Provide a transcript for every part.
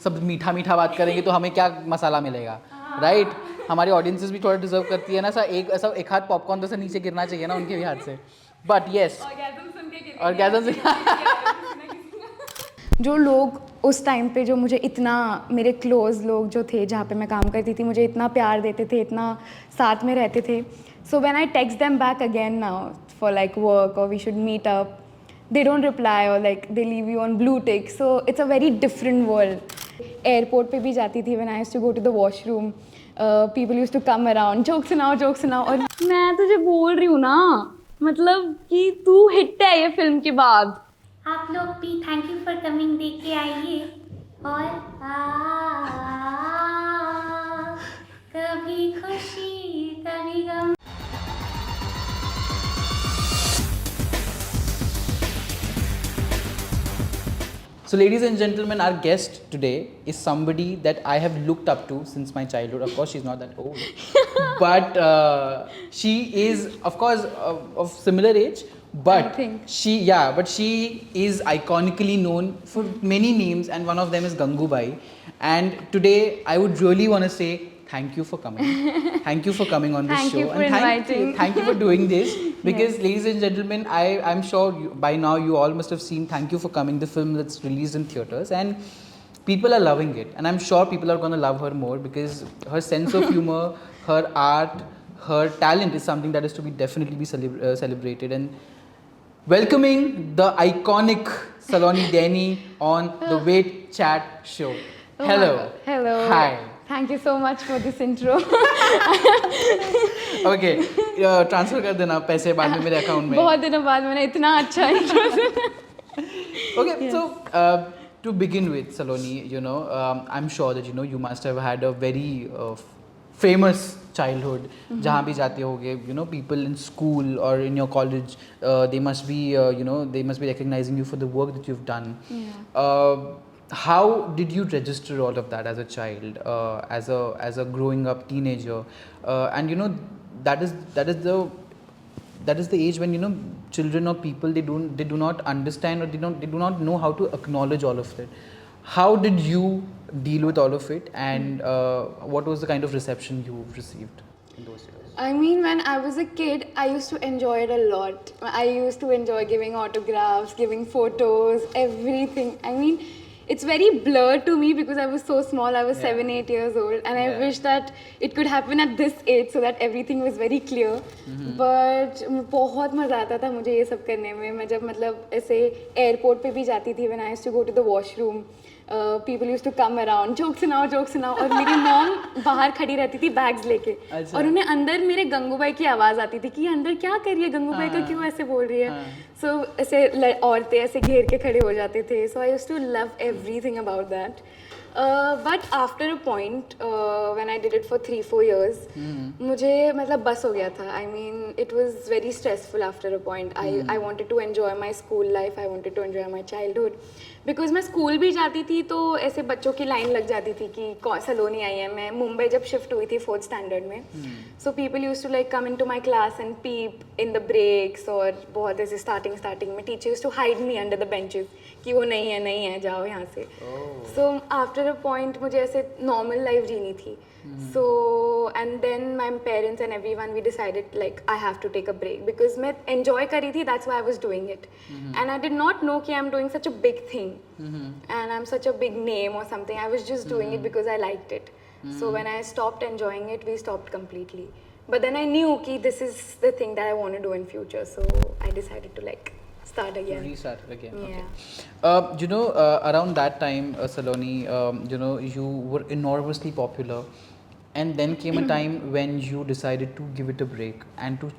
सब मीठा मीठा बात करेंगे तो हमें क्या मसाला मिलेगा, राइट? हमारी ऑडियंसेस भी थोड़ा डिजर्व करती है ना, ऐसा एक हाथ पॉपकॉर्न तो नीचे गिरना चाहिए ना उनके भी हाथ से. बट येस, ऑर्गेज़म जो लोग उस टाइम पे जो मुझे इतना, मेरे क्लोज लोग जो थे जहाँ पे मैं काम करती थी, मुझे इतना प्यार देते थे, इतना साथ में रहते थे. So when I text them back again now for like work or we should meet up, they don't reply or like they leave you on blue tick. So it's a very different world. Airport पे भी जाती थी when I used to go to the washroom. People used to come around, joke सुनाओ. और मैं तुझे बोल रही हूँ ना, मतलब कि तू हिट है ये फिल्म के बाद. आप लोग भी thank you for coming they के आइए. और कभी खुशी कभी गम. So ladies and gentlemen, our guest today is somebody that I have looked up to since my childhood. Of course, she's not that old, but she is, of course, of similar age. But I think. she is iconically known for many memes, and one of them is Gangubai. And today, I would really want to say thank you for coming. Thank you for coming on this Thank show. you for inviting. Thank you for doing this. Because ladies and gentlemen, I'm sure by now you all must have seen Thank You for Coming, the film that's released in theatres, and people are loving it. And I'm sure people are going to love her more because her sense of humor, her art, her talent is something that is to be definitely be celebrated. And welcoming the iconic Saloni Daini on the Wait Chat Show. Oh Hello. Hello. Hi. Thank you so much for this intro. Okay, transfer कर देना पैसे बाद में मेरे account में. बहुत दिनों बाद मैंने इतना अच्छा intro सुना. Okay, yes. So to begin with, Saloni, I'm sure that you must have had a very famous childhood. जहाँ भी जाते होगे, people in school or in your college, they must be recognizing you for the work that you've done. Yeah. How did you register all of that as a child, as a growing up teenager, and that is the age when children or people they do not understand or they do not know how to acknowledge all of it. How did you deal with all of it, and what was the kind of reception you received in those years? I mean, when I was a kid, I used to enjoy it a lot. I used to enjoy giving autographs, giving photos, everything. I mean, it's very blurred to me because I was so small. I was 7-8 years old, and I wish that it could happen at this age so that everything was very clear. But बहुत मज़ा आता था मुझे ये सब करने में. मैं जब मतलब ऐसे एयरपोर्ट पे भी जाती थी, when I used to go to the washroom, people used to come around, joke सुनाओ. और मेरी मॉम बाहर खड़ी रहती थी बैग्स लेके, और उन्हें अंदर मेरे गंगूबाई की आवाज़ आती थी कि अंदर क्या कर रही है, गंगूबाई का क्यों ऐसे बोल रही है. सो ऐसे औरतें ऐसे घेर के खड़े हो जाते थे. So I used to love everything about that. But after a point, when I did it for 3-4 years, मुझे मतलब बस हो गया था. I mean, it was very stressful after a point. I wanted to enjoy my school life. I wanted to enjoy my childhood. Because मैं school भी जाती थी तो ऐसे बच्चों की लाइन लग जाती थी कि सलोनी आई है. मैं मुंबई जब शिफ्ट हुई थी 4th स्टैंडर्ड में, so people used to like come into my class and peep in the breaks. और बहुत ऐसे starting में teacher used to hide me under the benches कि वो नहीं है जाओ यहाँ से. So after a point मुझे ऐसे normal life जीनी थी. So and then my parents and everyone, we decided like I have to take a break because मैं enjoy कर रही थी. That's why I was doing it. And I did not know कि I'm doing such a big thing and I'm such a big name or something. I was just doing it because I liked it. So when I stopped enjoying it, we stopped completely. But then I knew कि this is the thing that I want to do in future. So I decided to like start again. Restart it again. Yeah. Okay. Around that time, Saloni, you were enormously popular, and then came a time when you decided to give it a break and to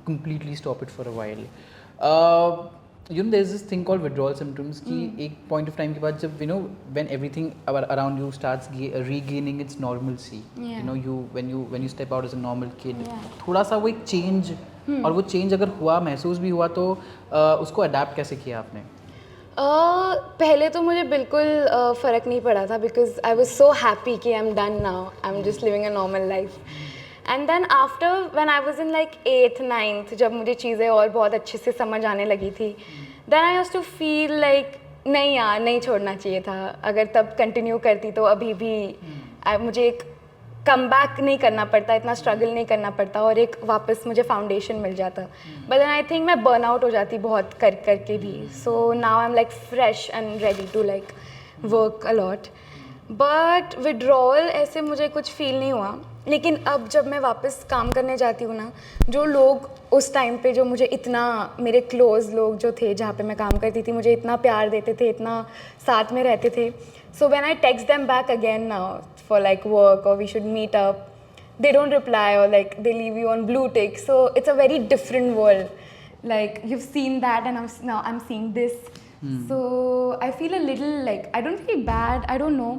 completely stop it for a while. There's this thing called withdrawal symptoms. कि एक point of time के बाद जब when everything around you starts regaining its normalcy. When you step out as a normal kid, थोड़ा सा वो एक change, और वो change अगर हुआ, महसूस भी हुआ, तो उसको adapt कैसे किया आपने? पहले तो मुझे बिल्कुल फ़र्क नहीं पड़ा था because I was so happy कि I'm done now. I'm just living a normal life. And then after when I was in like 8th 9th, जब मुझे चीज़ें और बहुत अच्छे से समझ आने लगी थी, then I used to feel like नहीं यार, नहीं छोड़ना चाहिए था. अगर तब कंटिन्यू करती तो अभी भी मुझे एक कम बैक नहीं करना पड़ता, इतना स्ट्रगल नहीं करना पड़ता और एक वापस मुझे फाउंडेशन मिल जाता. बट देन आई थिंक मैं बर्न आउट हो जाती बहुत करके भी. So now I am like fresh and ready to like work a lot. But withdrawal ऐसे मुझे कुछ फील नहीं हुआ. लेकिन अब जब मैं वापस काम करने जाती हूँ ना, जो लोग उस टाइम पे जो मुझे इतना, मेरे क्लोज लोग जो थे जहाँ पे मैं काम करती थी, मुझे इतना प्यार देते थे, इतना साथ में रहते थे. So when I text them back again now for like work or we should meet up, they don't reply or like they leave you on blue tick. So it's a very different world. Like you've seen that and now I'm seeing this. So I feel a little like, I don't feel bad, I don't know,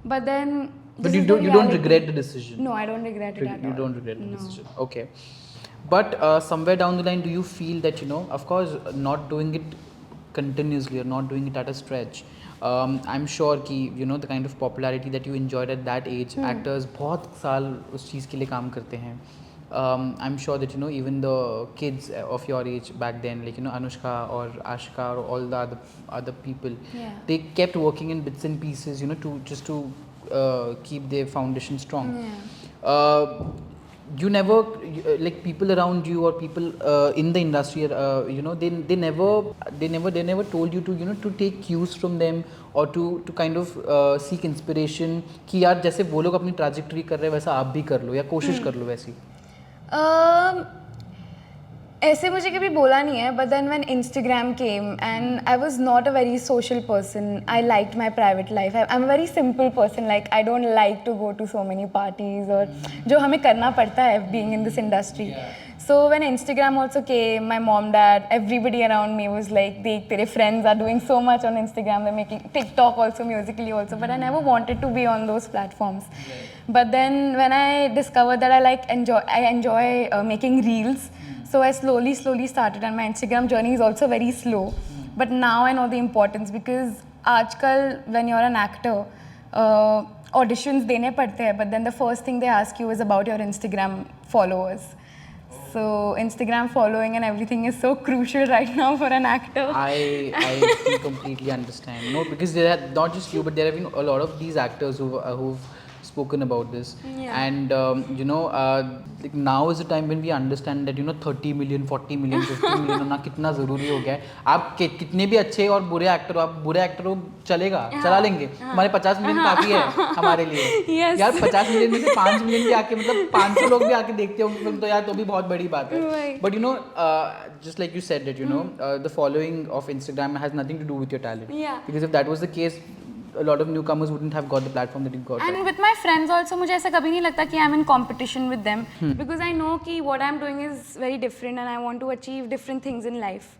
but then But you don't regret the decision? No, I don't regret it at all. You don't regret the decision. Okay. But somewhere down the line, do you feel that, of course, not doing it continuously or not doing it at a stretch, I'm sure कि the kind of popularity that you enjoyed at that age, actors बहुत साल उस चीज़ के लिए काम करते हैं. I'm sure that even the kids of your age back then, like Anushka or Ashika or all the other people, they kept working in bits and pieces, to keep their foundation strong. You never like people around you or people in the industry, they never told you to to take cues from them or to kind of seek inspiration कि यार जैसे वो लोग अपनी trajectory कर रहे हैं वैसा आप भी कर लो या कोशिश कर लो वैसी. ऐसे मुझे कभी बोला नहीं है. But then when Instagram came and I was not a very social person. I liked my private life. I am a very simple person. Like I don't like to go to so many parties और जो हमें करना पड़ता है being in this industry. So when Instagram also came, my mom, dad, everybody around me was like, "Dekh, tere friends are doing so much on Instagram. They're making TikTok also, Musically also." But I never wanted to be on those platforms. But then when I discovered that I enjoy making reels, so I slowly started, and my Instagram journey is also very slow. But now I know the importance because आजकल when you're an actor, auditions देने पड़ते हैं. But then the first thing they ask you is about your Instagram followers. So Instagram following and everything is so crucial right now for an actor. I completely understand. No, because there are not just you, but there have been a lot of these actors who've spoken about this. And like now is the time when we understand that 30 million, 40 million, 50 million होना कितना ज़रूरी हो गया है. आप कितने भी अच्छे और बुरे एक्टर हो, आप बुरे एक्टर हो चलेगा, चला लेंगे. हमारे 50 मिलियन काफ़ी है हमारे लिए. यार 50 मिलियन में से 5 मिलियन भी आके मतलब 500 लोग भी आके देखते होंगे तो यार तो भी बहुत बड़ी बात है. But just like you said that the following of Instagram has nothing to do with your talent. Because if that was the case, a lot of newcomers wouldn't have got the platform that you got. And with my friends also, मुझे ऐसा कभी नहीं लगता कि I'm in competition with them. Because I know कि what I'm doing is very different and I want to achieve different things in life.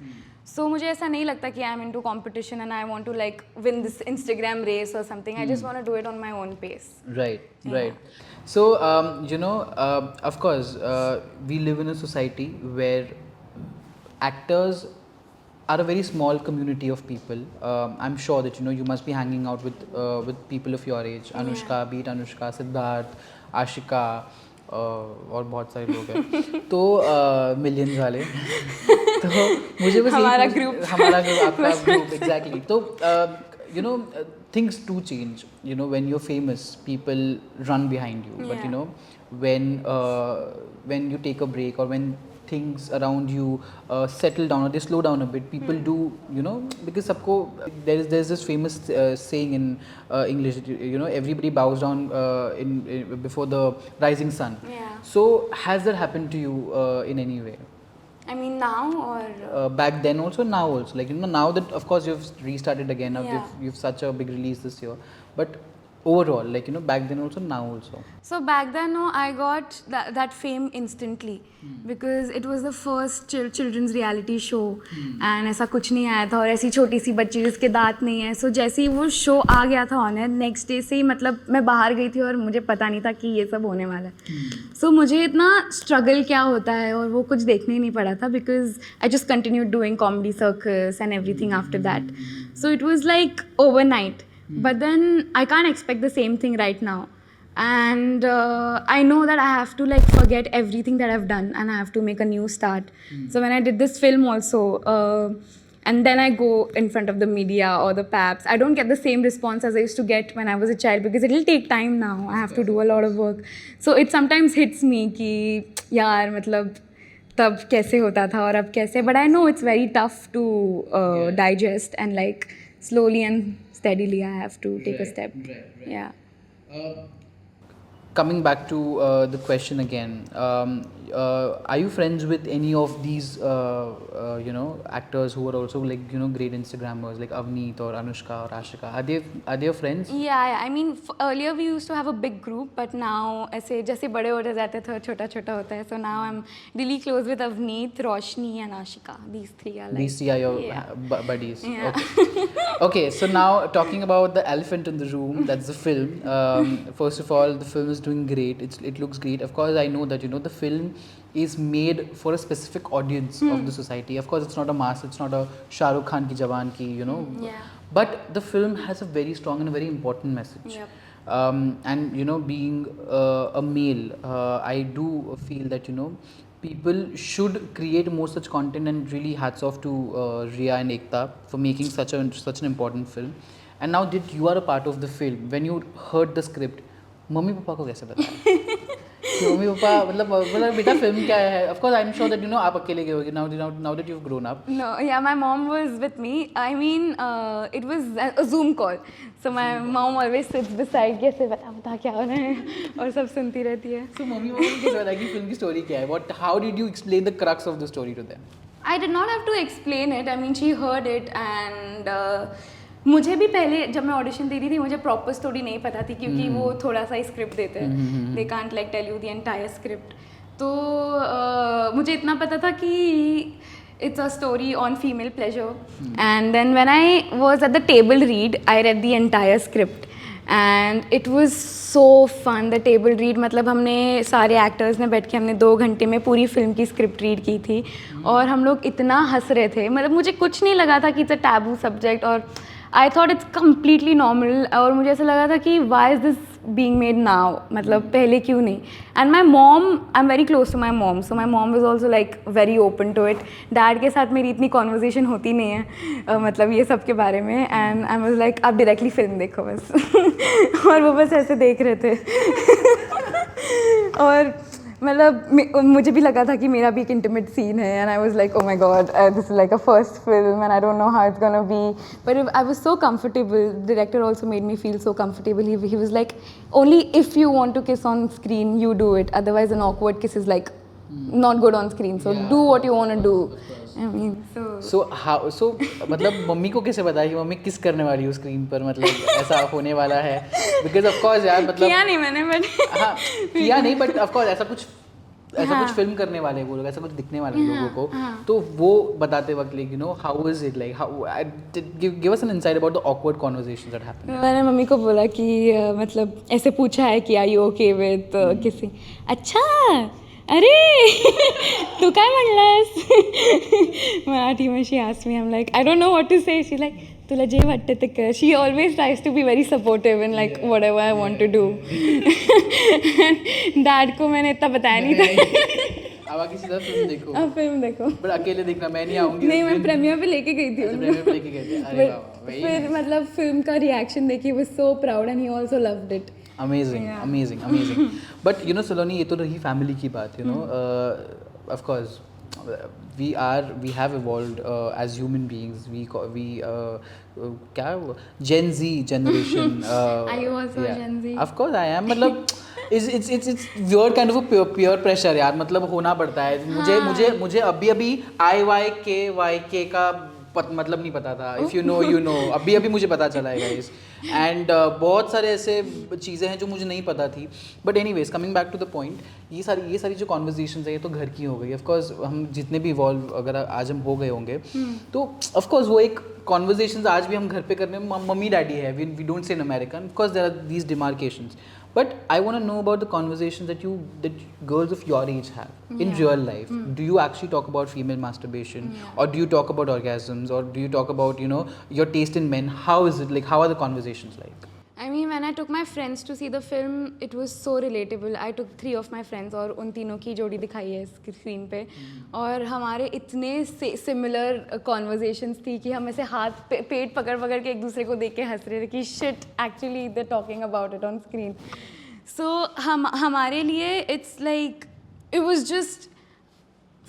So मुझे ऐसा नहीं लगता कि I'm into competition and I want to like win this Instagram race or something. I just want to do it on my own pace. Right. So of course, we live in a society where actors are a very small community of people. I'm sure that you must be hanging out with people of your age. Anushka, be it Anushka, Siddharth, Ashika, और बहुत सारे लोग हैं. तो millions वाले. तो मुझे बस हमारा ग्रुप आपका ग्रुप exactly. तो things do change. When you're famous, people run behind you. But when you take a break or when things around you settle down or they slow down a bit, people do because sabko there's this famous saying in English that, everybody bows down before the rising sun. So has that happened to you in any way? I mean now or back then also, now also, like now that of course you've restarted again, you've such a big release this year, but overall, like back then also, now also. So back then, no, I got that fame instantly because it was the first children's reality show and ऐसा कुछ नहीं आया था और ऐसी छोटी सी बच्ची जिसके दांत नहीं है. So जैसे ही वो शो आ गया था ऑन एयर, नेक्स्ट डे से ही मतलब मैं बाहर गई थी और मुझे पता नहीं था कि ये सब होने वाला है. So मुझे इतना स्ट्रगल क्या होता है और वो कुछ देखने ही नहीं पड़ा था because I just continued doing comedy circus and everything after that. So it was like overnight. But then I can't expect the same thing right now. And I know that I have to like forget everything that I've done and I have to make a new start. So when I did this film also, and then I go in front of the media or the paps, I don't get the same response as I used to get when I was a child, because it'll take time now. I have to do a lot of work. So it sometimes hits me कि यार मतलब तब कैसे होता था और अब कैसे. But I know it's very tough to digest, and like slowly and steadily I have to take a step. Yeah. Coming back to the question again, are you friends with any of these actors who are also like great Instagrammers like Avneet or Anushka or Ashika? Are they your friends? Yeah. I mean, earlier we used to have a big group, but now ऐसे जैसे बड़े होते जाते थे छोटा छोटा होता है. So now I'm really close with Avneet, Roshni and Ashika. These three are like. These three are your Yeah. buddies. Yeah. Okay. Okay, so now talking about the elephant in the room, that's the film. First of all, the film is doing great. It looks great. Of course, I know that the film is made for a specific audience of the society. Of course, it's not a mass. It's not a Shah Rukh Khan ki Jawan ki, Yeah. But the film has a very strong and a very important message. Yep. And being a male, I do feel that people should create more such content, and really hats off to Riya and Ekta for making such an important film. And now that you are a part of the film, when you heard the script, mummy papa को कैसे बताया? कि mummy papa मतलब बेटा film क्या है? Of course, I'm sure that आप अकेले गए होगे now that you've grown up. No, yeah, my mom was with me. I mean, it was a Zoom call. So my mom always sits beside, कैसे बता क्या हो रहा है, और सब सुनती रहती है. So मम्मी पापा को कैसे बताया कि फिल्म की स्टोरी क्या है? How did you explain the crux of the story to them? I did not have to explain it. I mean, she heard it, and मुझे भी पहले जब मैं ऑडिशन दे रही थी मुझे प्रॉपर स्टोरी नहीं पता थी, क्योंकि वो थोड़ा सा स्क्रिप्ट देते हैं. They can't like tell you the entire script. तो मुझे इतना पता था कि it's a story on female pleasure. And then when I was at the table read, I read the entire script. And it was so fun, the table read. मतलब हमने सारे actors ने बैठ के हमने 2 घंटे में पूरी फिल्म की स्क्रिप्ट रीड की थी, और हम लोग इतना हंस रहे थे. मतलब मुझे कुछ नहीं लगा था कि इट्स अ टैबू सब्जेक्ट, और I thought it's completely normal. और मुझे ऐसा लगा था कि why is this being made now, मतलब पहले क्यों नहीं. And my mom, I am very close to my mom, so my mom is also like very open to it. Dad के साथ मेरी इतनी कॉन्वर्जेसन होती नहीं है मतलब ये सब के बारे में. एंड आई वाज लाइक आप डायरेक्टली फिल्म देखो बस. और वो बस ऐसे देख रहे थे. और मतलब मुझे भी लगा था कि मेरा भी एक इंटीमेट सीन है, and I was like oh my god, this is like a first film and I don't know how it's gonna be. But I was so comfortable. Director also made me feel so comfortable. He was like only if you want to kiss on screen you do it, otherwise an awkward kiss is like not good on screen, so do what you want to do. I mean, so मतलब mummy को कैसे बताया कि mummy किस करने वाली हो screen पर, मतलब ऐसा होने वाला है? बिकॉज ऑफ कोर्स यार मतलब किया नहीं मैंने, बट हाँ किया नहीं, बट ऑफ कोर्स ऐसा कुछ फिल्म करने वाले वो लोग, ऐसा कुछ दिखने वाले लोगों को, तो वो बताते वक्त like how is it like, how give us an insight about the awkward conversations that happen. मैंने मम्मी को बोला कि मतलब ऐसे पूछा है कि are you okay with kissing. अच्छा अरे तू काय म्हणलास मराठी में. She asked me, I am like I don't know what to say. She like तुला जे वाटतं ते कर. She always tries to be very supportive in like what ever I want to do. Dad को मैंने इतना बताया नहीं था. अब आगे सीधा फिल्म देखो. अब फिल्म देखो, बट अकेले देखना, मैं नहीं आऊंगी. नहीं, मैं प्रीमियर पे लेके गई थी. प्रीमियर पे लेके गए थे. अरे वाह. फिर मतलब फिल्म का रिएक्शन देखी, was so proud and he also loved it. Amazing. But Saloni, ये तो रही फैमिली की बात. Of course we have evolved as human beings. We क्या Gen Z generation. Are you also Gen Z? Of course I am. मतलब it's weird kind of a peer pressure यार. मतलब होना पड़ता है. मुझे अभी IYK का मतलब नहीं पता था. इफ़ यू नो अभी मुझे पता चला है गाइस. एंड बहुत सारे ऐसे चीज़ें हैं जो मुझे नहीं पता थी. But anyways coming back to the point, ये सारी जो कॉन्वर्जेशंस है ये तो घर की हो गई. ऑफकोर्स हम जितने भी इवॉल्व अगर आज हम हो गए होंगे तो ऑफकोर्स वो एक कॉन्वर्जेशंस आज भी हम घर पे करने में मम्मी डैडी है. We don't say in American. Of course there are these demarcations. But I want to know about the conversations that girls of your age have in real life. Do you actually talk about female masturbation, or do you talk about orgasms, or do you talk about your taste in men? How is it like? How are the conversations like? I mean, when I took my friends to see the film, it was so relatable. I took 3 of my friends और उन तीनों की जोड़ी दिखाई है screen पे और हमारे इतने सिमिलर कॉन्वर्जेशंस थी कि हम ऐसे हाथ पेट पकड़ पकड़ के एक दूसरे को देख के हंस रहे थे कि shit actually they talking about it on screen. So हमारे लिए it's like it was just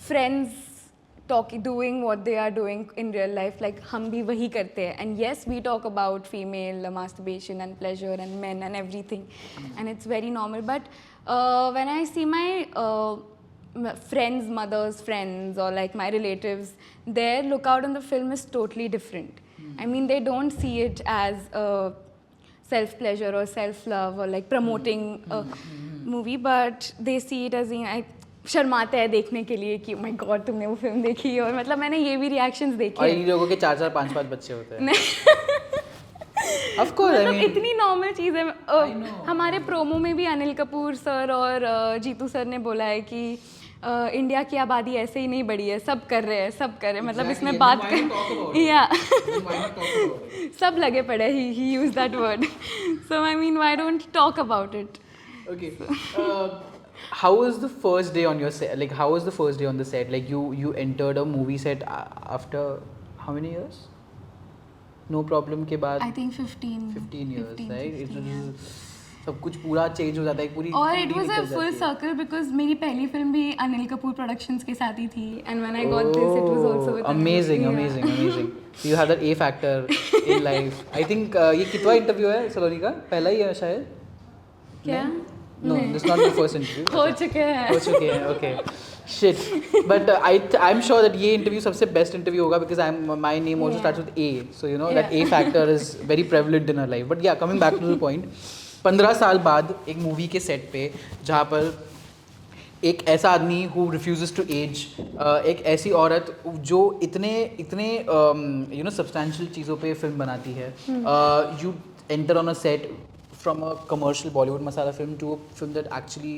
friends doing what they are doing in real life, like हम भी वही करते हैं. And yes, we talk about female masturbation and pleasure and men and everything, and it's very normal. But when I see my friends, mothers, friends, or like my relatives, their lookout on the film is totally different. I mean, they don't see it as self pleasure or self love or like promoting a movie, but they see it as शर्माते हैं देखने के लिए कि my God तुमने वो film देखी. और मतलब मैंने ये भी रिएक्शंस देखे. और इन लोगों के 4-4 5-5 बच्चे होते हैं. Of course, मतलब इतनी नॉर्मल चीज़ है. हमारे प्रोमो में भी अनिल कपूर सर और जीतू सर ने बोला है कि इंडिया की आबादी ऐसे ही नहीं बढ़ी है, सब कर रहे हैं, सब कर रहे हैं. मतलब इसमें बात कर या सब लगे पड़े. He use that word. So I mean why don't talk about it. Okay. How was the first day on your set? Like, how was the first day on the set? Like, you entered a movie set after how many years? No Problem के बाद. I think 15 years, 15, right? 15, yeah. सब कुछ पूरा change हो जाता है पूरी. और it was a full circle because मेरी पहली फिल्म भी अनिल कपूर प्रोडक्शंस के साथ ही थी. And when I got this it was also with amazing. So you have that A factor in life. I think ये कितवा इंटरव्यू है सलोनी का? पहला ही है शायद. क्या? No, this is not the first interview. हो चुके हैं. Okay. Shit. But I'm sure that ये interview सबसे best interview होगा because my name also starts with A. So you know that A factor is very prevalent in our life. But yeah, coming back to the point. 15 साल बाद एक movie के set पे जहाँ पर एक ऐसा आदमी who refuses to age, एक ऐसी औरत जो इतने substantial चीज़ों पे फिल्म बनाती है. You enter on a set from a commercial Bollywood masala film to a film that actually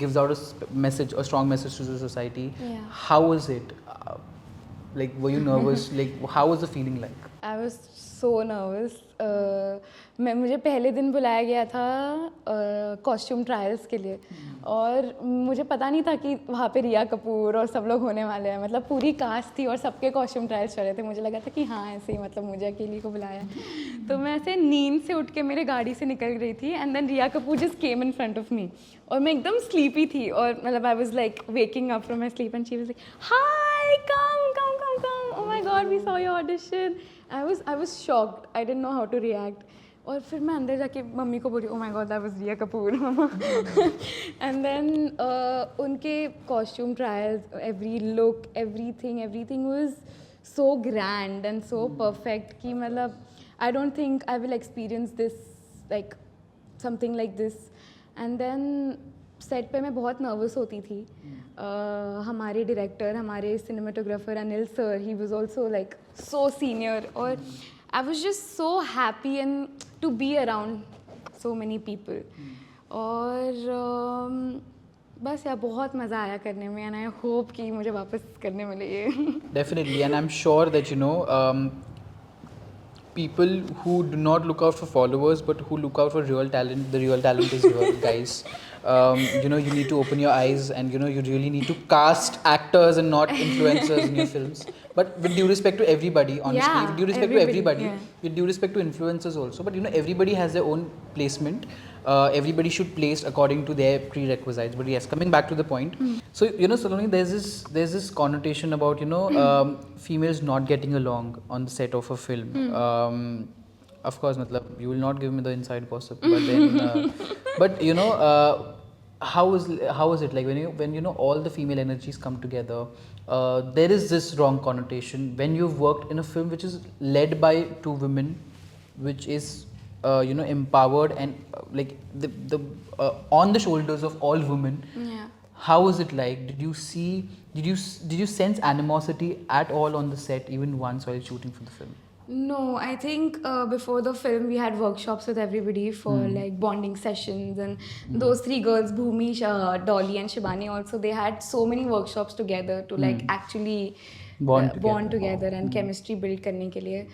gives out a strong message to the society. Yeah. How was it? Like, were you nervous? Like, how was the feeling like? I was so nervous. मुझे पहले दिन बुलाया गया था costume trials के लिए और मुझे पता नहीं था कि वहाँ पे रिया कपूर और सब लोग होने वाले हैं. मतलब पूरी कास्ट थी और सबके कॉस्ट्यूम ट्रायल्स चल रहे थे. मुझे लगा था कि हाँ ऐसे ही मतलब मुझे अकेली को बुलाया. तो मैं ऐसे नींद से उठ के मेरे गाड़ी से निकल रही थी and then Riya Kapoor just came in front of me और मैं एकदम स्लीपी थी और मतलब I was like waking up from my sleep and she was like hi come oh my God we saw your audition. I was shocked. I didn't know how to react. और फिर मैं अंदर जाके mummy को बोली, oh my god, that was Riya Kapoor. And then उनके costume trials, every look, everything was so grand and so perfect कि मतलब I don't think I will experience this like something like this. And then set पे मैं बहुत nervous होती थी. हमारे director, हमारे cinematographer Anil sir, he was also like so senior और I was just so happy and to be around so many people. और बस यार बहुत मज़ा आया करने में एंड आई होप कि मुझे वापस करने मिले ये. Definitely, and I'm sure that people who do not look out for followers but who look out for real talent, the real talent is your guys. You need to open your eyes and you really need to cast actors and not influencers in your films. But with due respect to everybody, honestly, with due respect to everybody, with due respect to influencers also, but everybody has their own placement. Everybody should place according to their prerequisites. But yes, coming back to the point. So Saloni, there's this connotation about females not getting along on the set of a film. Of course, you will not give me the inside gossip, but then, how is it like when all the female energies come together? There is this wrong connotation when you've worked in a film which is led by 2 women, which is empowered and like the on the shoulders of all women. Yeah. How was it like? Did you sense animosity at all on the set even once while shooting for the film? No, I think before the film we had workshops with everybody for like bonding sessions, and those 3 girls, Bhumi, Dolly and Shibani also, they had so many workshops together to like actually bond together and chemistry build करने के लिए.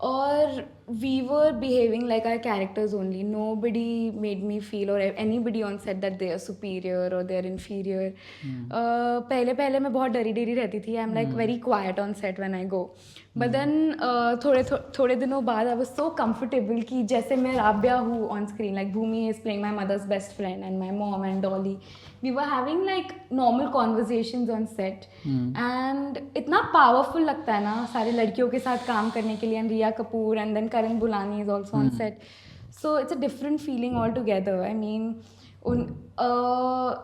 और we were behaving like our characters only. Nobody made me feel or anybody on set that they are superior or they are inferior. पहले पहले मैं बहुत डरी डरी रहती थी. I'm like very quiet on set when I go. But then थोड़े दिनों बाद I was so comfortable कि जैसे मैं राब्या हूँ on screen, like Bhumi is playing my mother's best friend and my mom and Dolly. We were having like normal conversations on set. And इतना powerful लगता है ना सारी लड़कियों के साथ काम करने के लिए. And Riya Kapoor and then Karan Bulani is also on set. So it's a different feeling altogether. I mean,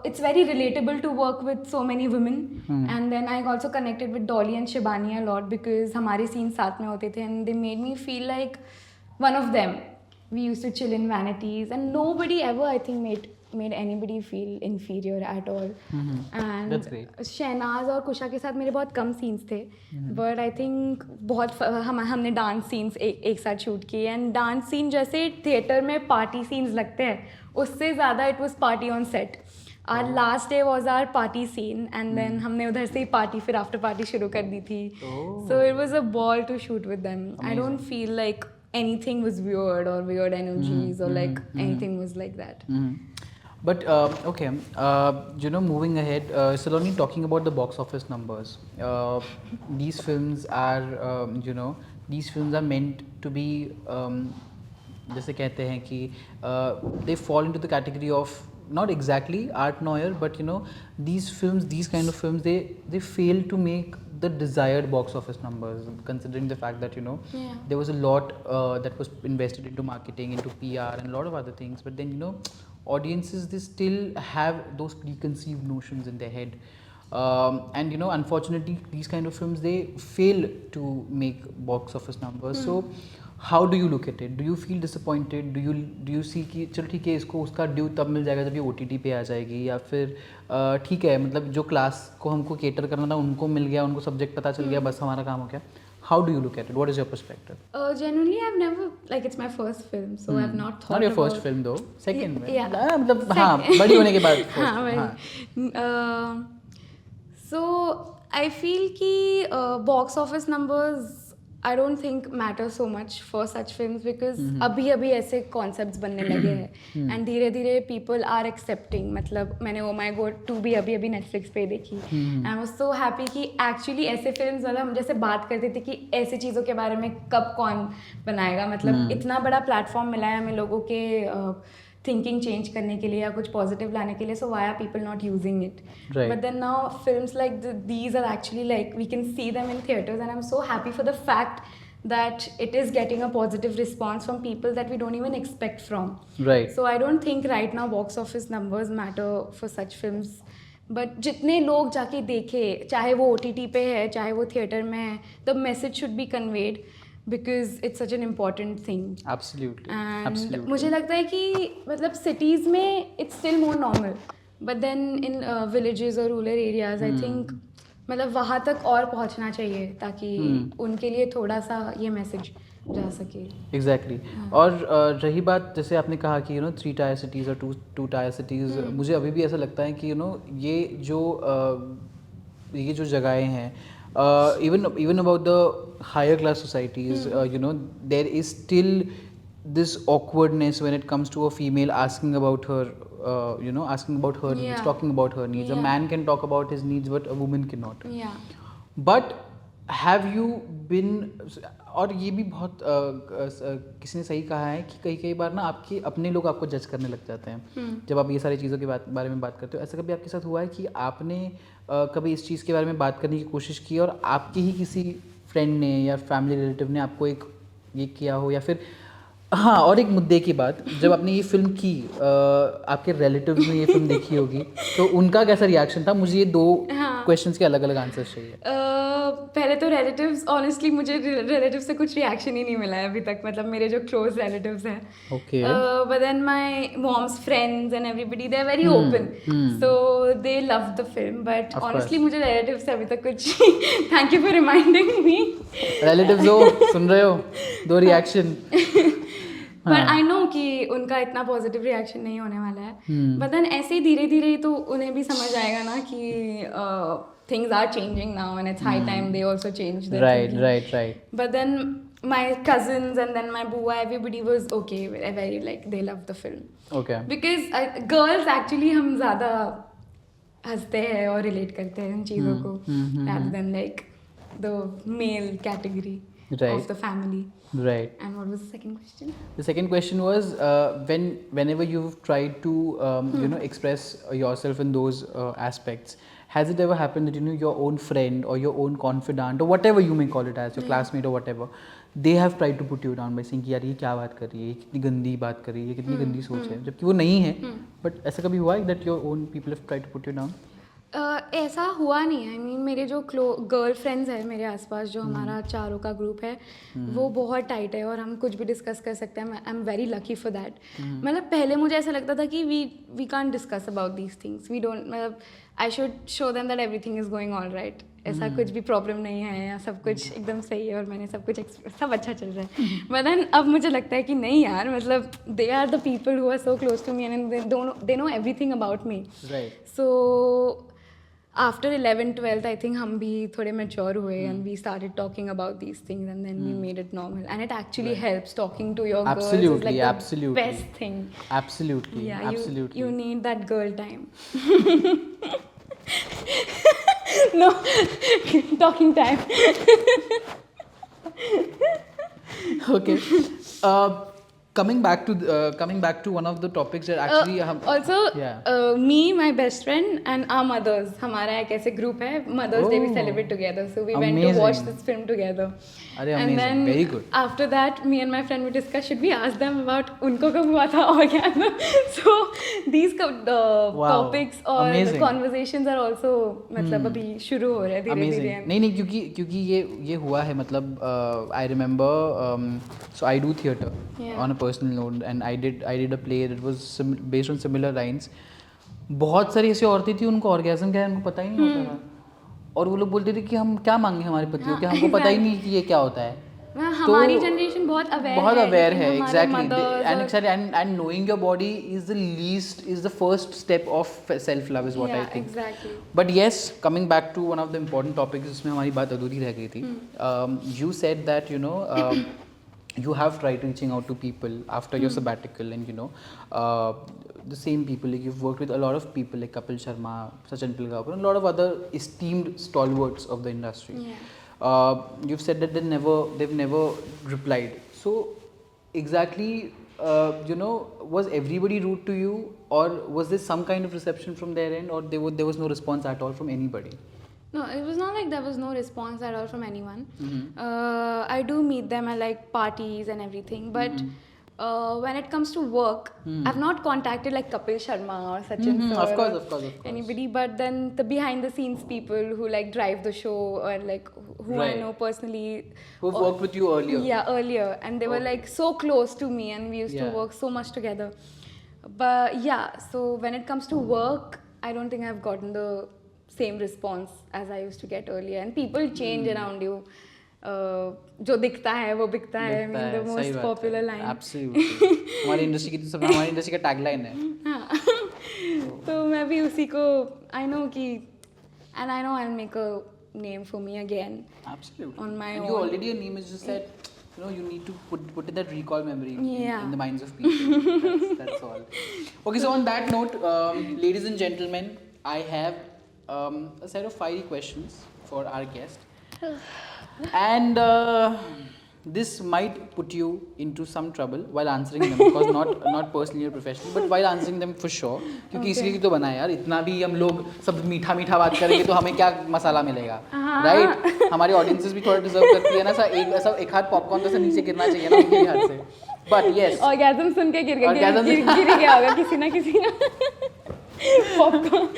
it's very relatable to work with so many women. And then I also connected with Dolly and Shibani a lot because हमारे scenes साथ में होते थे and they made me feel like one of them. We used to chill in vanities and nobody ever I think made anybody feel inferior at all. And That's great. Shehnaaz और कुशा के साथ मेरे बहुत कम scenes थे. But I think बहुत हमने dance scenes एक साथ शूट किए. एंड डांस सीन जैसे थिएटर में पार्टी सीन्स लगते हैं उससे ज़्यादा it was party on set. Our last day was our party scene and then हमने उधर से ही पार्टी फिर आफ्टर पार्टी शुरू कर दी थी. So it was a ball to shoot with them. I don't feel like anything was weird or weird energies or like anything was like that. But okay, moving ahead, Saloni, talking about the box office numbers. These films are, these films are meant to be, जैसे कहते हैं कि they fall into the category of not exactly art noir, but these films, these kind of films, they fail to make the desired box office numbers, considering the fact that there was a lot that was invested into marketing, into PR, and a lot of other things. But then audiences, they still have those preconceived notions in their head, and unfortunately these kind of films, they fail to make box office numbers. So how do you look at it? Do you feel disappointed? Do you see कि चलो ठीक है इसको उसका due तब मिल जाएगा जब ये OTT पे आ जाएगी, या फिर ठीक है मतलब जो क्लास को हमको केटर करना था उनको मिल गया, उनको सब्जेक्ट पता चल गया, बस हमारा काम हो गया. How do you look at it? What is your perspective? Genuinely, I've never, like, it's my first film, so I've not thought. Not your about first film though. Second में. Yeah. मतलब हाँ बड़ी होने के बाद. So I feel कि box office numbers I don't think matter so much for such films because अभी ऐसे concepts बनने लगे हैं and धीरे धीरे people are accepting. मतलब मैंने Oh My God 2 भी अभी Netflix पे देखी and I was so happy कि actually ऐसे films वाला हम जैसे बात करते थे कि ऐसे चीज़ों के बारे में कब कौन बनाएगा. मतलब इतना बड़ा platform मिला है हमें लोगों के थिंकिंग चेंज करने के लिए या कुछ पॉजिटिव लाने के लिए. So why are people not using it? But then now films like these are actually like we can see them in theatres and I am so happy for the fact that it is getting a positive response from people that we don't even expect from. Right. So I don't think right now box office numbers matter for such films. But जितने लोग जाके देखे, चाहे वो OTT पे है चाहे वो थिएटर में है, the message should be conveyed because it's such an important thing. Absolutely. And Absolutely. मुझे लगता है कि मतलब cities में it's still more normal, but then in villages or rural areas I think मतलब वहाँ तक और पहुँचना चाहिए ताकि उनके लिए थोड़ा सा ये मैसेज जा सके. Exactly. और रही बात जैसे आपने कहा कि 3 tier cities और 2 tier cities, मुझे अभी भी ऐसा लगता है कि ये जो जगहें हैं, even about the higher class societies, there is still this awkwardness when it comes to a female asking about her needs, talking about her needs. A man can talk about his needs but a woman cannot. But have you been, और ये भी बहुत किसी ने सही कहा है कि कई बार ना आपके अपने लोग आपको जज करने लग जाते हैं जब आप ये सारी चीज़ों के बारे में बात करते हो. ऐसा कभी आपके साथ हुआ है कि आपने कभी इस चीज़ के बारे में बात करने की कोशिश की और आपके ही किसी फ्रेंड ने या फैमिली रिलेटिव ने आपको एक ये किया हो, या फिर हाँ, और एक मुद्दे की बात, जब आपने ये फिल्म की आपके रिलेटिव्स ने ये फिल्म देखी होगी तो उनका कैसा रिएक्शन था? मुझे ये 2 क्वेश्चंस के अलग अलग आंसर्स चाहिए. पहले तो रिलेटिव्स, ऑनेस्टली मुझे रिलेटिव से कुछ रिएक्शन ही नहीं मिला है अभी तक. मतलब मेरे जो क्लोज रिलेटिव्स हैं, okay, but then my mom's friends and everybody they are very open, so they love the film. But honestly मुझे रिलेटिव से अभी तक कुछ thank you for reminding me. Relatives हो, सुन रहे हो, 2 रिएक्शन. बट आई नो कि उनका इतना पॉजिटिव रिएक्शन नहीं होने वाला है. बट देन ऐसे ही धीरे धीरे तो उन्हें भी समझ आएगा ना कि things are changing now and it's high time they also change their thinking. Right. But then my cousins and then my bua, everybody was okay. Very like they loved the film. Okay. Because girls actually हम ज़्यादा हंसते हैं और relate करते हैं इन चीज़ों को rather than like the male category Right. of the family. Right. And what was the second question? The second question was whenever you've tried to express yourself in those aspects, has it ever happened that your own friend or your own confidant or whatever you may call it as, your classmate or whatever, they have tried to put you down by saying कि यार ये क्या बात कर रही है, ये कितनी गंदी बात कर रही है, ये कितनी गंदी सोच है, जबकि वो नहीं है, but ऐसा कभी हुआ है that your own people have tried to put you down? ऐसा हुआ नहीं है. I mean, मेरे जो गर्ल फ्रेंड्स हैं मेरे आसपास, जो हमारा चारों का ग्रुप है, वो बहुत टाइट है और हम कुछ भी डिस्कस कर सकते हैं. I am very lucky for that. मतलब पहले मुझे ऐसा लगता था कि we can't discuss about these things. We don't, मतलब I should show them that everything is going all right. ऐसा कुछ भी प्रॉब्लम नहीं है या सब कुछ एकदम सही है और मैंने सब कुछ सब अच्छा चल रहा है. बट देन अब मुझे लगता है कि नहीं यार, मतलब they are the people who are so close to me and they know everything about me. So after 11th 12th I think हम भी थोड़े mature हुए and we started talking about these things and then we made it normal and it actually helps. Talking to your girls is like the best thing. Absolutely. Yeah, absolutely. You need that girl time. No, talking time. Okay. Coming back to one of the topics that actually also me, my best friend and our mothers, हमारा एक ऐसे group है, Mothers Day we celebrate together, so we went to watch this film together. And then very good. After that me and my friend would discuss should we ask them about उनको कब हुआ था orgasm. So these topics or the conversations are also मतलब अभी शुरू हो रहे हैं धीरे धीरे. नहीं क्योंकि ये हुआ है, मतलब I remember so I do theatre on a personal note and I did a play that was based on similar lines. बहुत सारी ऐसी औरतें थी उनको orgasm क्या है उनको पता ही नहीं होता था और वो लोग बोलते थे कि हम क्या मांगे हमारे पतियों के, हमको पता ही नहीं कि ये क्या होता है. हमारी जनरेशन बहुत अवेयर है exactly and knowing your body is the first step of self love is what I think. Exactly. But yes, coming back to one of the important topics जिसमें हमारी बात अधूरी रह गई थी. You said that you have tried reaching out to people after your sabbatical and the same people, like you've worked with a lot of people like Kapil Sharma, Sachin Pilgaonkar and a lot of other esteemed stalwarts of the industry. You've said that they've never replied. So exactly was everybody rude to you or was there some kind of reception from their end or there was no response at all from anybody? No, it was not like there was no response at all from anyone. I do meet them at like parties and everything, but when it comes to work, I've not contacted like Kapil Sharma or Sachin sir of course. anybody, but then the behind the scenes people who like drive the show or like who I know personally, who've worked with you earlier. Yeah, earlier, and they were like so close to me and we used to work so much together. But yeah, so when it comes to work, I don't think I've gotten the same response as I used to get earlier, and people change around you. जो दिखता है वो बिकता है. I mean the most popular line. Absolutely. हमारी industry का tagline है. तो मैं भी उसी को I know कि and I know I'll make a name for me again. Absolutely. On my and own. You already, your name is just that you need to put in that recall memory in the minds of people. That's all. Okay, so on that note, ladies and gentlemen, I have a set of fiery questions for our guest. And this might put you into some trouble while answering them, because not personally or professionally, but while answering them for sure. क्योंकि इसलिए तो बना है यार, इतना भी हम लोग सब मीठा बात करेंगे तो हमें क्या मसाला मिलेगा, राइट? हमारी ऑडियंसेस भी थोड़ा डिजर्व करती है ना, एक हाथ पॉपकॉर्न तो नीचे गिरना चाहिए ना उनके हाथ से. But yes, orgasm सुन के गिर गया होगा किसी ना popcorn.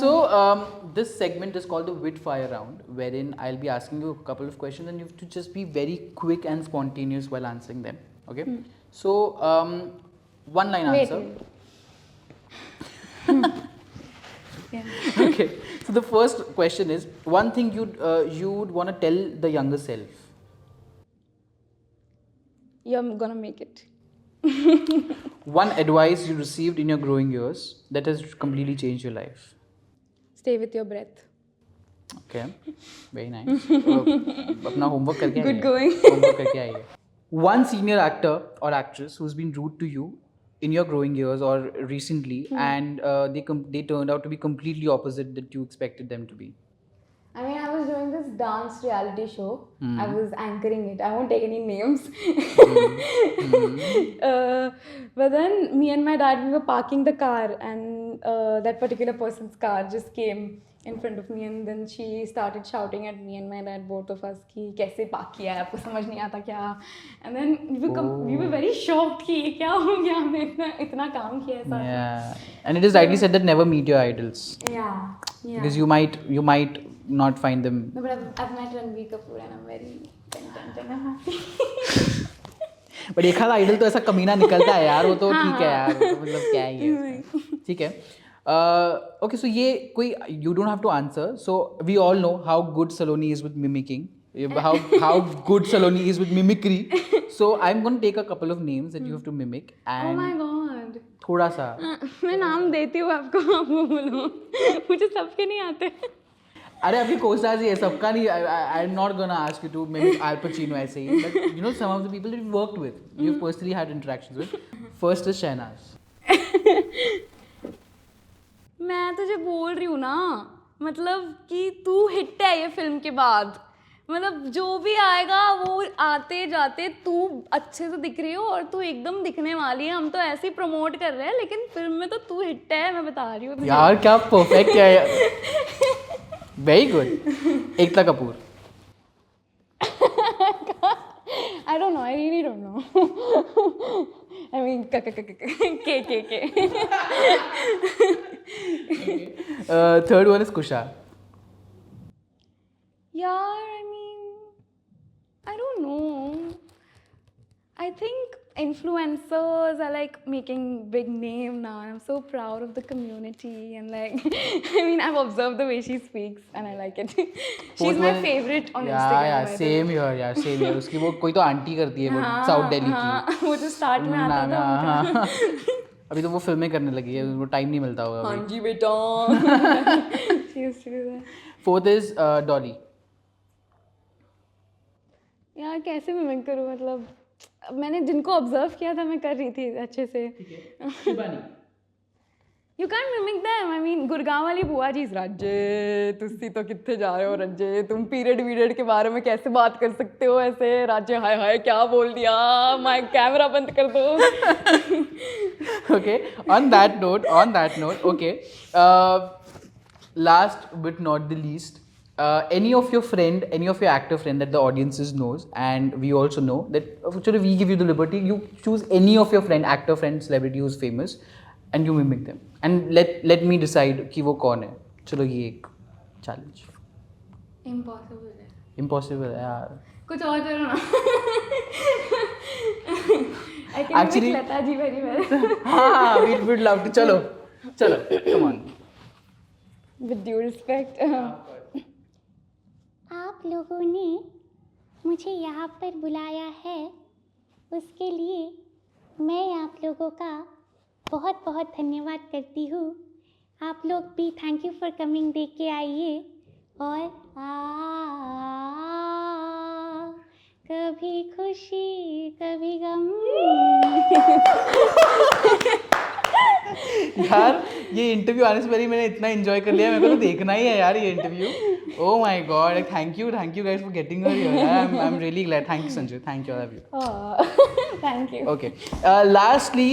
So this segment is called the Wit Fire Round, wherein I'll be asking you a couple of questions and you have to just be very quick and spontaneous while answering them. Okay? So one line answer. Okay. So the first question is, one thing you would want to tell the younger self. You're gonna make it. One advice you received in your growing years that has completely changed your life. Stay with your breath. Okay, very nice. अपना homework करके आई है. Good going. Homework करके आई है. One senior actor or actress who's been rude to you in your growing years or recently, and they turned out to be completely opposite that you expected them to be. I mean, I was doing this dance reality show. I was anchoring it. I won't take any names. But then me and my dad, we were parking the car, and that particular person's car just came in front of me, and then she started shouting at me and my dad, both of us, कि कैसे park किया है, आपको समझ नहीं आता क्या? And then we were very shocked कि क्या हो गया, हमने इतना काम किया है साथ में. Yeah, and it is rightly said that never meet your idols. Yeah. Because you might not find them. No, but I've met Ranbir Kapoor and I'm very content and I'm happy. But एक आधा idol तो ऐसा कमीना निकलता है यार, वो तो ठीक है यार, वो तो मतलब क्या ही है, ठीक है. Okay, so ये कोई you don't have to answer. So we all know how good Saloni is with mimicking, how good Saloni is with mimicry. So I'm going to take a couple of names that you have to mimic and. Oh my god. थोड़ा सा. मैं नाम देती हूँ आपको, आप वो बोलो. मुझे सबके नहीं आते. अरे अभी कोस्टार्स ही है, सबका नहीं. I am not gonna ask you to maybe Al Pacino ऐसे ही, but you know some of the people that you worked with, you personally had interactions with. First is Shehnaaz. मैं तुझे बोल रही हूँ ना, मतलब कि तू हिट है ये फिल्म के बाद. मतलब जो भी आएगा वो आते जाते तू अच्छे से दिख रही हो और तू एकदम दिखने वाली है. हम तो ऐसे ही प्रमोट कर रहे हैं, लेकिन फिल्म में तो तू हिट है, मैं बता रही हूँ. यार क्या परफेक्ट है. Very good. Ekta Kapoor. I don't know. I really don't know. I mean, K. Third one is Kusha. Yeah, I mean, I don't know. I think influencers are like making big name now. I'm so proud of the community and like, I mean, I've observed the way she speaks and I like it. She's my favorite on Instagram. Yeah, same here, यार, same here. उसकी वो कोई तो aunty करती है, वो south Delhi की. हाँ, वो जो स्टार्ट में आता था. हाँ. अभी तो वो फिल्में करने लगी है, उनको टाइम नहीं मिलता होगा. हाँ जी बेटा. She used to do that. Fourth is Dolly. यार कैसे मिमिक करूँ, मतलब मैंने जिनको ऑब्जर्व किया था मैं कर रही थी अच्छे से. Shibani. You can't mimic them. I mean, Gurgaon वाली बुआ जी, राज्य तुसी तो कितने जा रहे हो राज्य, तुम पीरियड के बारे में कैसे बात कर सकते हो ऐसे, राज्य हाय हाय क्या बोल दिया, माइक कैमरा बंद कर दो. Okay, on that note, okay, last but not the least, any of your actor friend that the audiences knows, and we also know that actually we give you the liberty, you choose any of your actor friend, celebrity who's famous, and you mimic them, and let me decide कि वो कौन है. चलो ये एक challenge. Impossible है यार. कुछ और करो ना. I can Actually, mimic Lata ji very well. हाँ, we'd love to. चलो, come on. With due respect. आप लोगों ने मुझे यहाँ पर बुलाया है, उसके लिए मैं आप लोगों का बहुत बहुत धन्यवाद करती हूँ. आप लोग भी thank you for coming they के आइए. और कभी खुशी कभी गम. यार ये इंटरव्यू आने से पहले मैंने इतना एंजॉय कर लिया, मेरे को तो देखना ही है यार ये interview. Oh my God! Thank you guys for getting her here. I'm really glad. Thank you Sanjay. Thank you, I love you. Thank you. Okay. Lastly,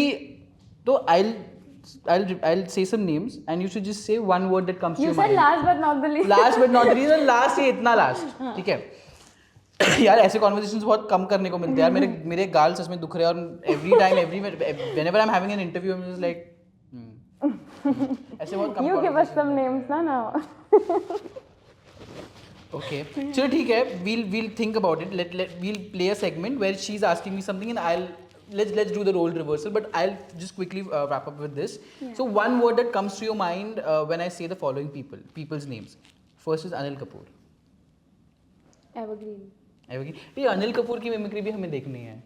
so I'll say some names and you should just say one word that comes to your mind. You said last but not the least. Last but not the least. Last ये इतना last. ठीक है. यार ऐसे conversations बहुत कम करने को मिलते हैं यार. मेरे गाल सच में दुख रहे हैं और whenever I'm having an interview I'm just like ऐसे बहुत कम. You give us some names now. Okay. चलो ठीक है. We'll think about it. We'll play a segment where she's asking me something and let's do the role reversal. But I'll just quickly wrap up with this. Yeah. So one word that comes to your mind when I say the following people's names. First is Anil Kapoor. Evergreen. ये अनिल कपूर की mimicry भी हमें देखनी है.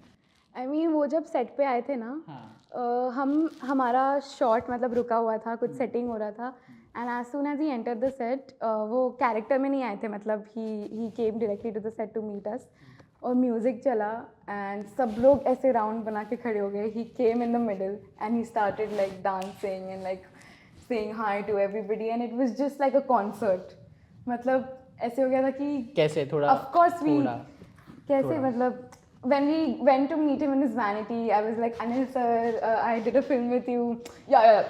I mean, वो जब set पे आए थे ना, हमारा शॉट मतलब रुका हुआ था, कुछ सेटिंग हो रहा था, and as soon as he enter the set, वो कैरेक्टर में नहीं आए थे, मतलब he came directly to the set to meet us, और म्यूज़िक चला एंड सब लोग ऐसे राउंड बना के खड़े हो गए. He came in the middle and he started like dancing and like saying hi to everybody, and it was just like a concert. मतलब ऐसे हो गया था कि कैसे थोड़ा of course we थोड़ा कैसे मतलब when we went to meet him in his vanity, I was like, Anil sir, I did a film with you. Yeah,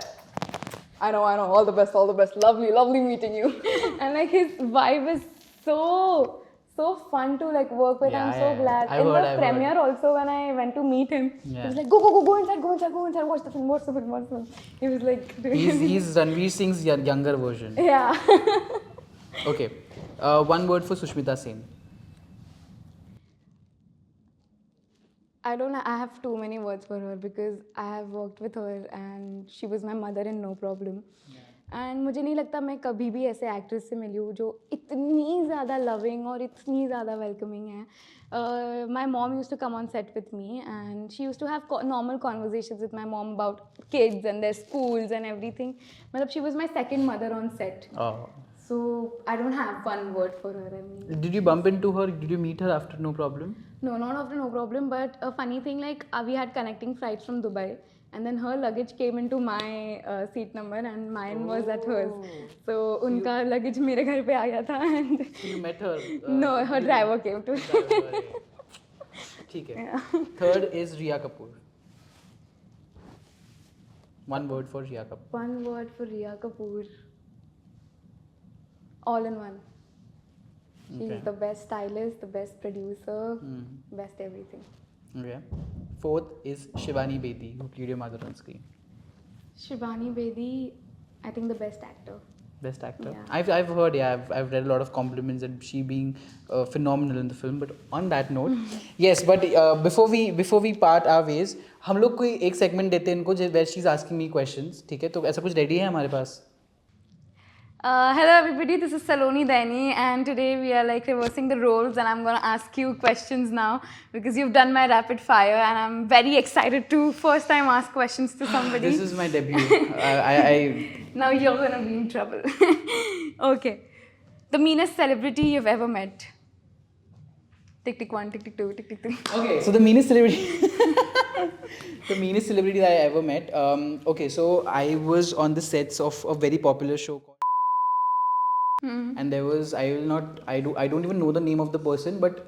I know, all the best, lovely meeting you. And like his vibe is so fun to like work with. Yeah, I'm so glad. I've In heard, the premiere also, when I went to meet him, he was like, go inside, watch the film. He was like doing he's Ranveer Singh's younger version. Yeah. Okay, one word for Sushmita Sen. I have too many words for her because I have worked with her and she was my mother in No Problem. And मुझे नहीं लगता मैं कभी भी ऐसे actress से मिली हूँ जो इतनी ज़्यादा लविंग और इतनी ज़्यादा वेलकमिंग है. My mom use to come on set with me and she use to have normal conversations with my mom about kids and their schools and everything. मतलब she was my second mother on set. So I don't have one word for her. I mean, did you bump into her? Did you meet her after No Problem? No, not after No Problem. But a funny thing, like we had connecting flights from Dubai, and then her luggage came into my seat number, and mine was at hers. So उनका luggage मेरे घर पे आ गया था. And so you met her? No, her driver came to. ठीक है. Third is Riya Kapoor. One word for Riya Kapoor. One word for Riya Kapoor. All in one. She's the best stylist, the best producer, best everything. Okay. Fourth is Shivani Bedi, who played your mother on screen. Shivani Bedi, I think the best actor. Best actor. Yeah. I've heard, I've read a lot of compliments and she being phenomenal in the film. But on that note, yes. But before we part our ways, हम लोग कोई एक segment देते हैं इनको where she's asking me questions. ठीक है? तो ऐसा कुछ ready है हमारे पास? Hello everybody, this is Saloni Daini and today we are like reversing the roles and I'm going to ask you questions now because you've done my rapid fire and I'm very excited to first time ask questions to somebody. This is my debut. I Now you're going to be in trouble. Okay. The meanest celebrity you've ever met? Tick tick 1, tick tick 2, tick tick 3. Okay. So the meanest celebrity the meanest celebrity that I ever met. Okay, so I was on the sets of a very popular show called and there was I don't even know the name of the person, but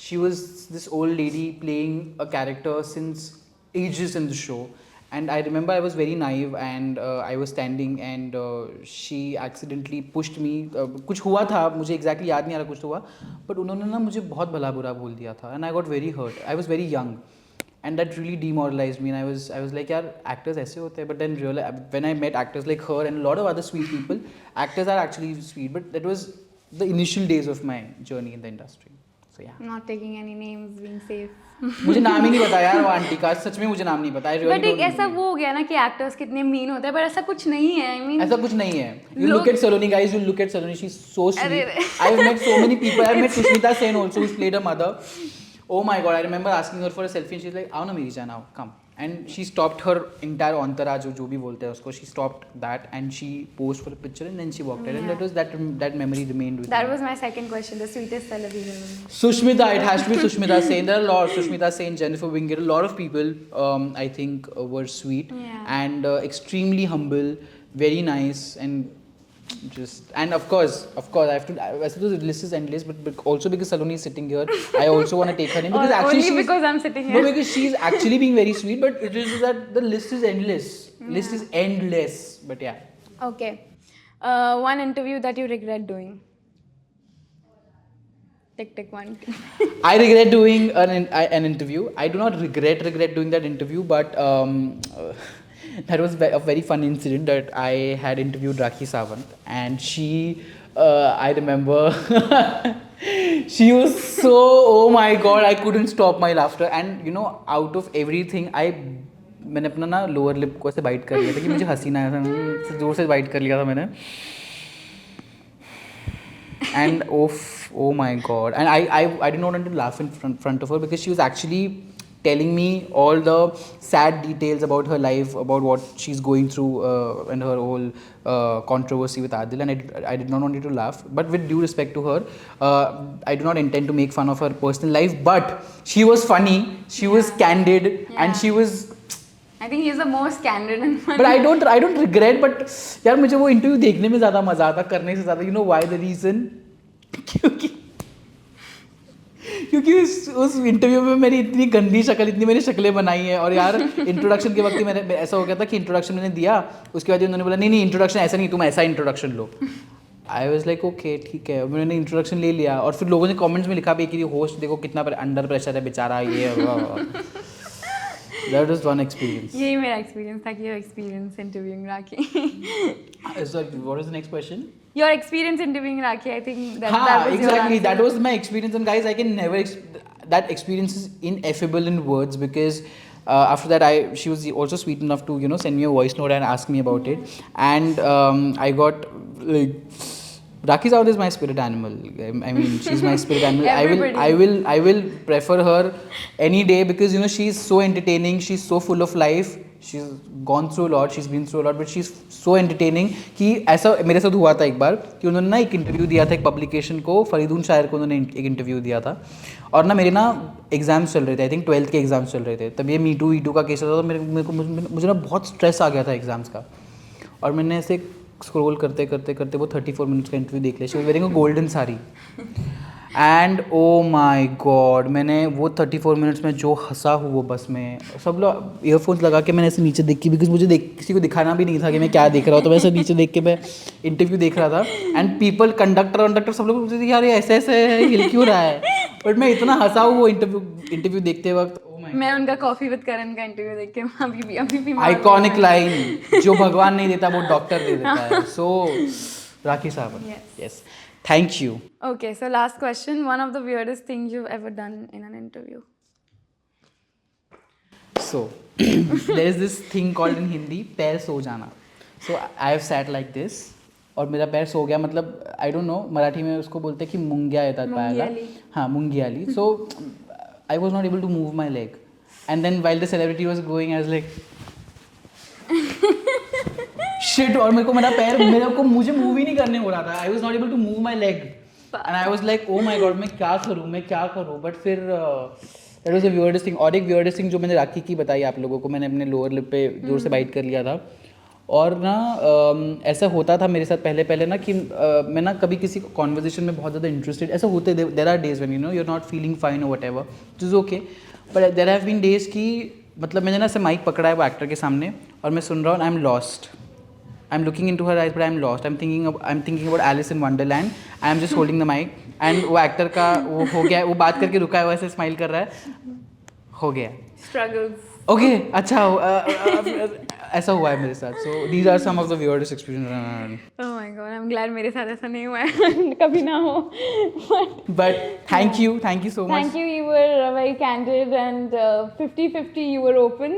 she was this old lady playing a character since ages in the show. And I remember I was very naive and I was standing and she accidentally pushed me. कुछ हुआ था, मुझे exactly याद नहीं आ रहा कुछ हुआ, but उन्होंने ना मुझे बहुत भला बुरा बोल दिया था and I got very hurt. I was very young. And that really demoralized me and I was like, यार actors ऐसे होते हैं. But then when I met actors like her and a lot of other sweet people, actors are actually sweet. But that was the initial days of my journey in the industry. So yeah. Not taking any names, being safe. मुझे नाम ही नहीं पता यार वो aunty का, सच में मुझे नाम नहीं पता. But एक ऐसा वो हो गया ना कि एक्टर्स कितने मीन होते हैं, पर ऐसा कुछ नहीं है. I mean, ऐसा कुछ नहीं है. You look at Saloni, guys. You look at Saloni. She's so sweet. I've met so many people. I've met Sushmita Sen also, who's played her mother. Oh my god, I remember asking her for a selfie and she's like, आओ ना मेरी जान, आओ, come. And she stopped her entire entourage, जो भी बोलते हैं उसको, she stopped that and she posed for a picture and then she walked out. And that was that memory remained with me. That was my second question, the sweetest celebrity. Sushmita, it has to be Sushmita Sen. There are a lot, Sushmita Sen, Jennifer Winger, a lot of people I think were sweet and extremely humble, very nice and of course I have to, I suppose the list is endless, but also because Saloni is sitting here, I also want to take her in because actually only because I'm sitting here. No, because she's actually being very sweet, but it is that the list is endless. List is endless, but yeah. Okay. One interview that you regret doing? Tick tick 1. I regret doing an interview. I do not regret doing that interview, but that was a very fun incident that I had interviewed Rakhi Sawant and she, I remember, she was so, oh my god, I couldn't stop my laughter and you know, out of everything, मैंने अपना ना lower lip को ऐसे bite कर लिया था कि मुझे हंसी ना आया था, जोर से bite कर लिया था मैंने. And oh my god, and I did not want to laugh in front of her because she was actually telling me all the sad details about her life, about what she's going through, and her whole controversy with Adil, and I did not want you to laugh. But with due respect to her, I do not intend to make fun of her personal life, but she was funny, she was candid, and she was. I think he's the most candid and funny. But I don't regret. But यार मुझे वो interview देखने में ज़्यादा मज़ा आता करने से ज़्यादा. You know why the reason? क्योंकि उस इंटरव्यू में मेरी इतनी गंदी शक्ल, इतनी मैंने शक्लें बनाई हैं. और यार इंट्रोडक्शन के वक्त ही मैंने ऐसा हो गया था कि इंट्रोडक्शन मैंने दिया, उसके बाद उन्होंने बोला नहीं इंट्रोडक्शन ऐसा नहीं, तुम ऐसा introduction low. I was like okay ठीक है. मैंने इंट्रोडक्शन ले लिया और फिर लोगों ने कमेंट्स में लिखा भी कि होस्ट देखो कितना अंडर प्रेशर है बेचारा ये. That was one experience. यही मेरा experience था कि your experience interviewing Rakhi. So what was the next question? Your experience interviewing Rakhi, I think that was exactly. your That was my experience, and guys, I can never. That experience is ineffable in words because after that, she was also sweet enough to send me a voice note and ask me about it, and I got like. Rakhi Saud is my spirit animal. I mean, she's my spirit animal. I will prefer her any day because she's so entertaining. She's so full of life. She's gone through a lot. She's been through a lot, but she's so entertaining कि ऐसा मेरे साथ हुआ था एक बार कि उन्होंने ना एक इंटरव्यू दिया था एक पब्लिकेशन को, फरीदून शायर को उन्होंने एक इंटरव्यू दिया था और ना मेरे ना एग्जाम्स चल रहे थे. आई थिंक 12th के एग्जाम्स चल रहे थे तब ये मीटू का केस था. तो मुझे ना बहुत स्ट्रेस आ गया था एग्जाम्स का और मैंने ऐसे स्क्रॉल करते करते वो 34 मिनट्स का इंटरव्यू देख लिया. She was wearing a golden sari and O my God, मैंने वो 34 मिनट्स में जो हंसा हूँ वो बस में. सब लोग ईयरफोन्स लगा के मैंने ऐसे नीचे देख के, बिकॉज मुझे किसी को दिखाना भी नहीं था कि मैं क्या देख रहा हूँ, तो वैसे नीचे देख के मैं इंटरव्यू देख रहा था. एंड पीपल कंडक्टर सब लोग पूछते थे यार ये ऐसे हिल क्यों रहा है. बट मैं इतना हंसा हूँ वो इंटरव्यू देखते वक्त. मैं उनका कॉफी विद करण का इंटरव्यू देख के अभी भी आइकॉनिक लाइन, जो भगवान नहीं देता वो डॉक्टर दे देता है. सो राखी साहब, yes, thank you. Okay, so last question. One of the weirdest things you've ever done in an interview? So there is this thing called in Hindi पैर सो जाना. So I have sat like this और मेरा पैर सो गया, मतलब I don't know Marathi में उसको बोलते हैं कि मुंग्या येतात पायाला. हाँ, मुंग्याली. So I was not able to move my leg, and then while the celebrity was going, I was like shit. और मुझे मूव ही नहीं करने हो रहा था. I was not able to move my leg, and I was like oh my god, मैं क्या करूँ. But फिर that was the weirdest thing. और एक weirdest thing जो मैंने राखी की बताई आप लोगों को, मैंने अपने लोअर लिप पे जोर से बाइट कर लिया था. और ना ऐसा होता था मेरे साथ पहले ना कि मैं ना कभी किसी कॉन्वर्जेशन में बहुत ज़्यादा इंटरेस्टेड ऐसा होते. There are days when you are not feeling fine or whatever, it is okay. But there have been days कि मतलब मैंने ना ऐसे माइक पकड़ा है वो एक्टर के सामने और मैं सुन रहा हूँ, I am lost. I am looking into her eyes but I am lost. I am thinking about Alice in Wonderland. I am just holding the mic and वो एक्टर का वो हो गया, वो बात करके रुका है, वैसे स्माइल कर रहा है, हो गया. Struggles. ओके, अच्छा ऐसा हुआ है मेरे साथ. So these are some of the weirdest experiences. Oh my god, I'm glad मेरे साथ ऐसा नहीं हुआ है. कभी ना हो. But thank you so much. Thank you. You were very candid and 50-50. You were open,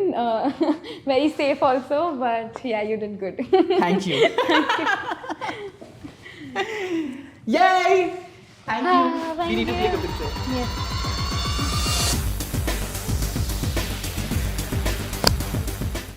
very safe also. But yeah, you did good. Thank you. Yay! Thank you. We need to take a picture. Yes.